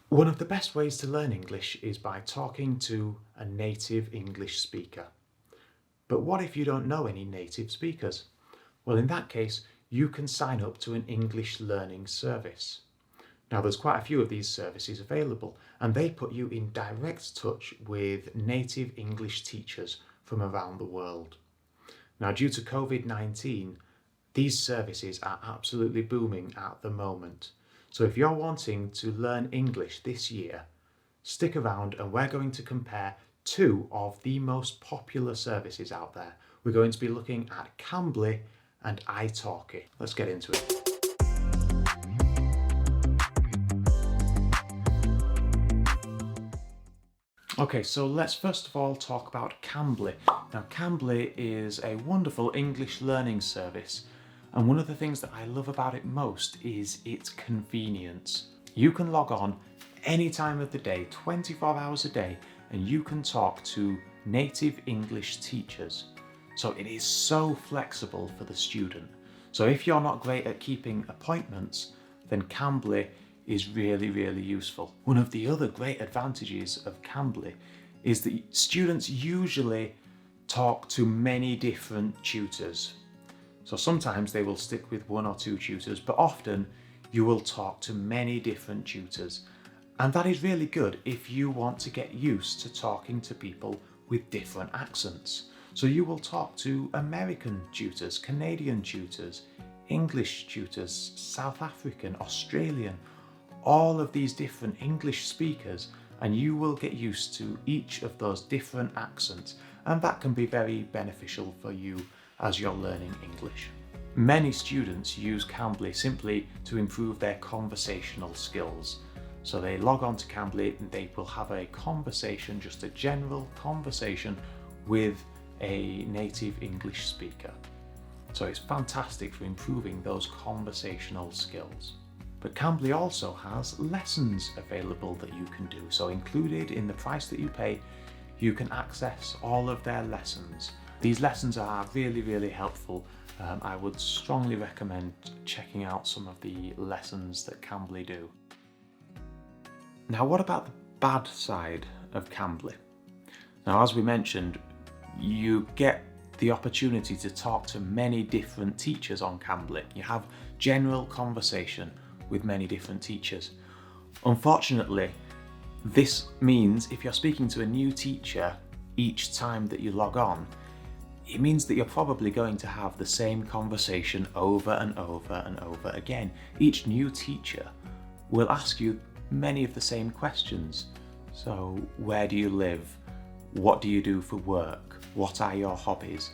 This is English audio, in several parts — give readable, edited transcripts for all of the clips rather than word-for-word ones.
One of the best ways to learn English is by talking to a native English speaker. But what if you don't know any native speakers? Well, in that case, you can sign up to an English learning service. Now, there's quite a few of these services available, and they put you in direct touch with native English teachers from around the world. Now, due to COVID-19, these services are absolutely booming at the moment. So if you're wanting to learn English this year, stick around and we're going to compare two of the most popular services out there. We're going to be looking at Cambly and Italki. Let's get into it. Okay, so let's first of all talk about Cambly. Now, Cambly is a wonderful English learning service, and one of the things that I love about it most is its convenience. You can log on any time of the day, 24 hours a day, and you can talk to native English teachers. So it is so flexible for the student. So if you're not great at keeping appointments, then Cambly is really, really useful. One of the other great advantages of Cambly is that students usually talk to many different tutors. So sometimes they will stick with one or two tutors, but often you will talk to many different tutors. And that is really good if you want to get used to talking to people with different accents. So you will talk to American tutors, Canadian tutors, English tutors, South African, Australian, all of these different English speakers, and you will get used to each of those different accents, and that can be very beneficial for you as you're learning English. Many students use Cambly simply to improve their conversational skills. So they log on to Cambly and they will have a conversation, just a general conversation with a native English speaker. So it's fantastic for improving those conversational skills. But Cambly also has lessons available that you can do. So included in the price that you pay, you can access all of their lessons. These lessons are really, really helpful. I would strongly recommend checking out some of the lessons that Cambly do. Now, what about the bad side of Cambly? Now, as we mentioned, you get the opportunity to talk to many different teachers on Cambly. You have general conversation with many different teachers. Unfortunately, this means if you're speaking to a new teacher each time that you log on, it means that you're probably going to have the same conversation over and over and over again. Each new teacher will ask you many of the same questions. So, where do you live? What do you do for work? What are your hobbies?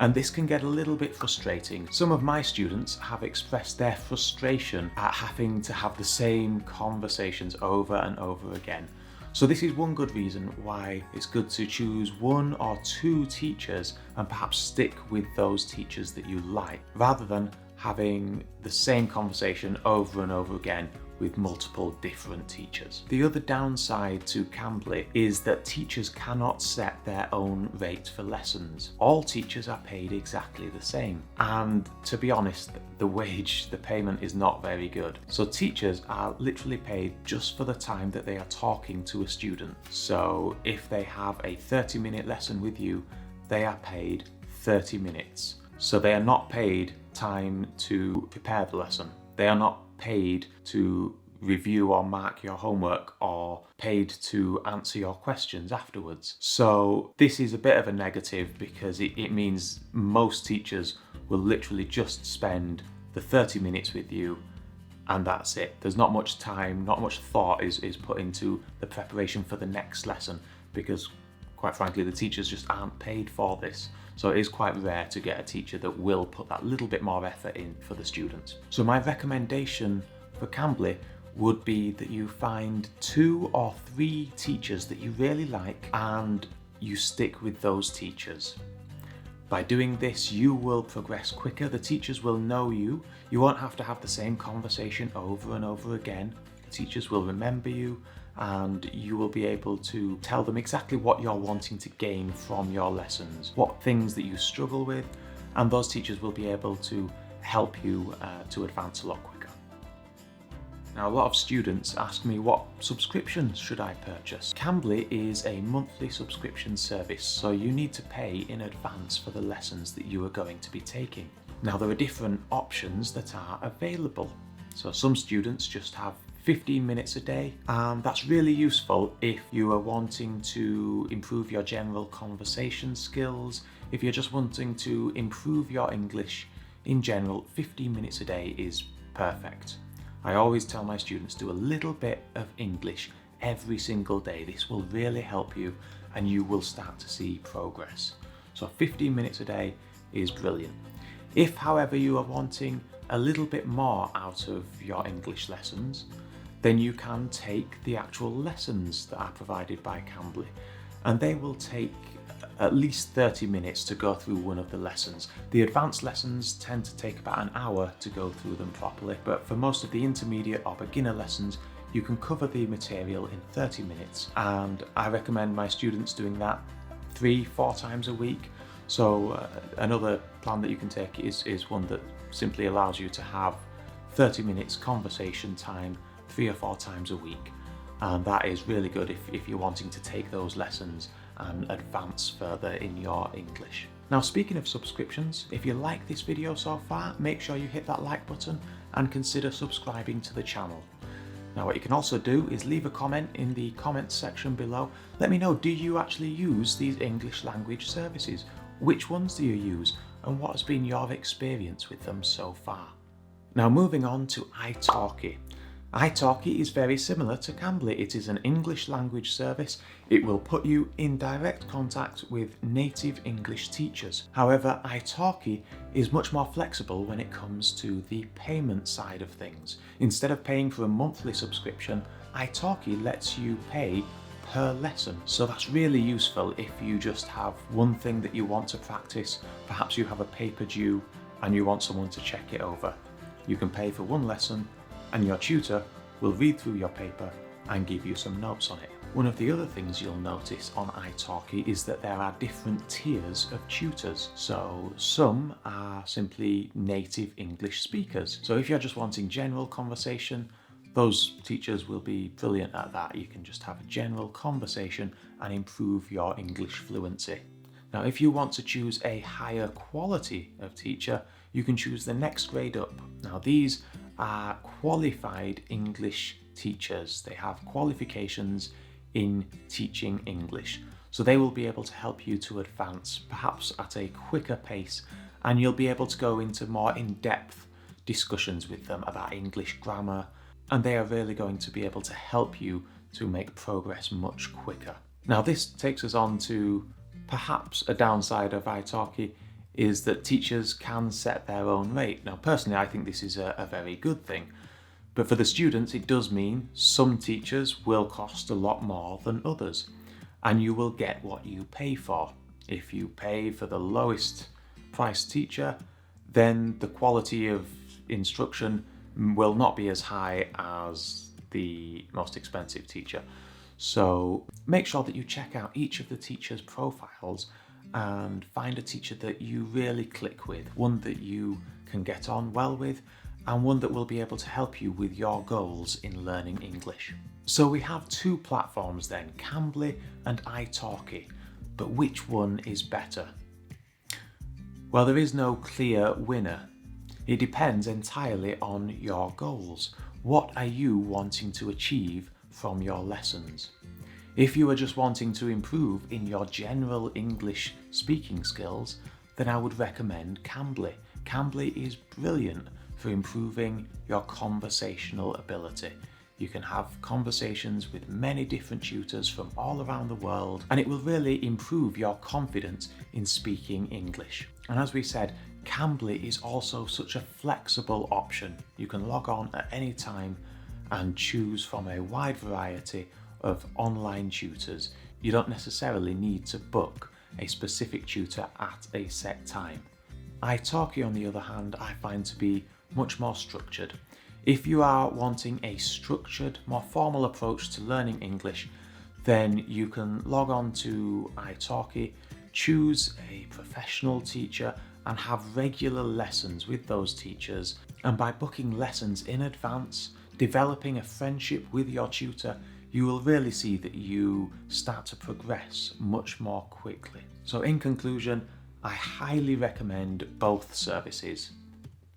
And this can get a little bit frustrating. Some of my students have expressed their frustration at having to have the same conversations over and over again. So this is one good reason why it's good to choose one or two teachers and perhaps stick with those teachers that you like, rather than having the same conversation over and over again with multiple different teachers. The other downside to Cambly is that teachers cannot set their own rate for lessons. All teachers are paid exactly the same. And to be honest, the payment is not very good. So teachers are literally paid just for the time that they are talking to a student. So if they have a 30-minute lesson with you, they are paid 30 minutes. So they are not paid time to prepare the lesson. They are not paid to review or mark your homework or paid to answer your questions afterwards. So this is a bit of a negative because it means most teachers will literally just spend the 30 minutes with you and that's it. There's not much time, not much thought is put into the preparation for the next lesson because quite frankly the teachers just aren't paid for this. So it is quite rare to get a teacher that will put that little bit more effort in for the students. So my recommendation for Cambly would be that you find 2 or 3 teachers that you really like and you stick with those teachers. By doing this, you will progress quicker. The teachers will know you. You won't have to have the same conversation over and over again. The teachers will remember you and you will be able to tell them exactly what you're wanting to gain from your lessons, what things that you struggle with, and those teachers will be able to help you to advance a lot quicker. Now, a lot of students ask me, what subscriptions should I purchase? Cambly is a monthly subscription service, so you need to pay in advance for the lessons that you are going to be taking. Now, there are different options that are available. So some students just have 15 minutes a day, and that's really useful if you are wanting to improve your general conversation skills. If you're just wanting to improve your English in general, 15 minutes a day is perfect. I always tell my students, do a little bit of English every single day. This will really help you and you will start to see progress. So 15 minutes a day is brilliant. If, however, you are wanting a little bit more out of your English lessons, then you can take the actual lessons that are provided by Cambly, and they will take at least 30 minutes to go through one of the lessons. The advanced lessons tend to take about an hour to go through them properly, but for most of the intermediate or beginner lessons, you can cover the material in 30 minutes, and I recommend my students doing that 3-4 times a week. So another plan that you can take is one that simply allows you to have 30 minutes conversation time 3 or 4 times a week, and that is really good if you're wanting to take those lessons and advance further in your English. Now, speaking of subscriptions, if you like this video so far, make sure you hit that like button and consider subscribing to the channel. Now, what you can also do is leave a comment in the comments section below. Let me know, do you actually use these English language services? Which ones do you use, and what has been your experience with them so far? Now, moving on to Italki. Italki is very similar to Cambly. It is an English language service. It will put you in direct contact with native English teachers. However, Italki is much more flexible when it comes to the payment side of things. Instead of paying for a monthly subscription, Italki lets you pay per lesson. So that's really useful if you just have one thing that you want to practice. Perhaps you have a paper due and you want someone to check it over. You can pay for one lesson and your tutor will read through your paper and give you some notes on it. One of the other things you'll notice on Italki is that there are different tiers of tutors. So some are simply native English speakers. So if you're just wanting general conversation, those teachers will be brilliant at that. You can just have a general conversation and improve your English fluency. Now, if you want to choose a higher quality of teacher, you can choose the next grade up. Now, these are qualified English teachers. They have qualifications in teaching English. So they will be able to help you to advance, perhaps at a quicker pace, and you'll be able to go into more in-depth discussions with them about English grammar, and they are really going to be able to help you to make progress much quicker. Now, this takes us on to perhaps a downside of Italki, is that teachers can set their own rate. Now, personally, I think this is a very good thing, but for the students, it does mean some teachers will cost a lot more than others, and you will get what you pay for. If you pay for the lowest priced teacher, then the quality of instruction will not be as high as the most expensive teacher. So make sure that you check out each of the teachers' profiles and find a teacher that you really click with, one that you can get on well with, and one that will be able to help you with your goals in learning English. So we have 2 platforms then, Cambly and Italki, but which one is better? Well, there is no clear winner. It depends entirely on your goals. What are you wanting to achieve from your lessons? If you are just wanting to improve in your general English speaking skills, then I would recommend Cambly. Cambly is brilliant for improving your conversational ability. You can have conversations with many different tutors from all around the world, and it will really improve your confidence in speaking English. And as we said, Cambly is also such a flexible option. You can log on at any time and choose from a wide variety of online tutors. You don't necessarily need to book a specific tutor at a set time. Italki, on the other hand, I find to be much more structured. If you are wanting a structured, more formal approach to learning English, then you can log on to Italki, choose a professional teacher and have regular lessons with those teachers. And by booking lessons in advance developing a friendship with your tutor, you will really see that you start to progress much more quickly. So in conclusion, I highly recommend both services.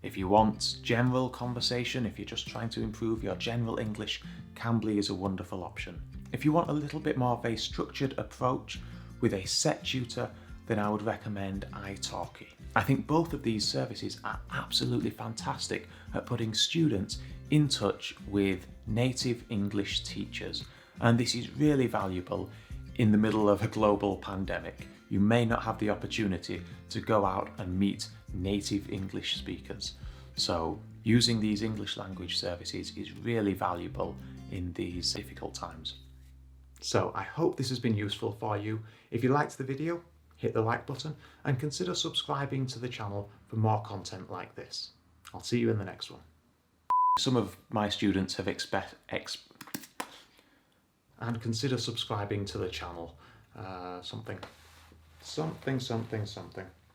If you want general conversation, if you're just trying to improve your general English, Cambly is a wonderful option. If you want a little bit more of a structured approach with a set tutor, then I would recommend Italki. I think both of these services are absolutely fantastic at putting students in touch with native English teachers, and this is really valuable in the middle of a global pandemic. You may not have the opportunity to go out and meet native English speakers, so using these English language services is really valuable in these difficult times. So I hope this has been useful for you. If you liked the video, hit the like button and consider subscribing to the channel for more content like this. I'll see you in the next one. Some of my students have and consider subscribing to the channel. Something.